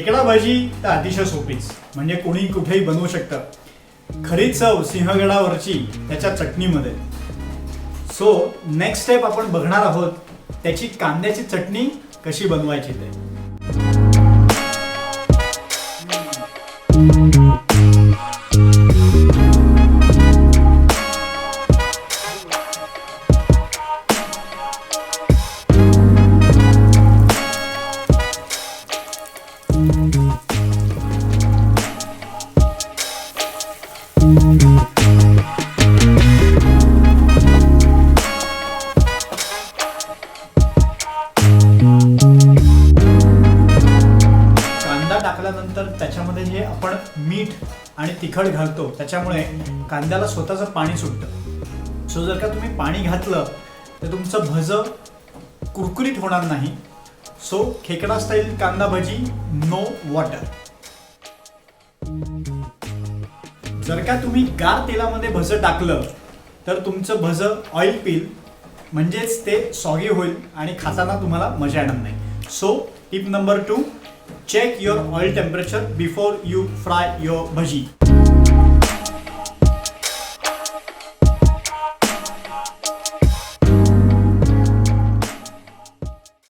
खेकडा भाजी तर अतिशय सोपीच, म्हणजे कोणी कुठेही बनवू शकतं. खरी चव सिंहगडावरची त्याच्या चटणीमध्ये. सो नेक्स्ट स्टेप आपण बघणार आहोत त्याची कांद्याची चटणी कशी बनवायची ते. टाकल्यानंतर त्याच्यामध्ये जे आपण मीठ आणि तिखट घालतो त्याच्यामुळे कांद्याला स्वतःचं पाणी सुटतं. सो जर का तुम्ही पाणी घातलं तर तुमचं भजं कुरकुरीत होणार नाही. सो खेकडा स्टाईल कांदा भजी नो वॉटर. जर का तुम्ही गार तेलामध्ये भजं टाकलं तर तुमचं भजं ऑइल पिल, म्हणजेच ते सॉगी होईल आणि खाताना तुम्हाला मजा येणार नाही. So tip number 2, check your oil temperature before you fry your bhaji.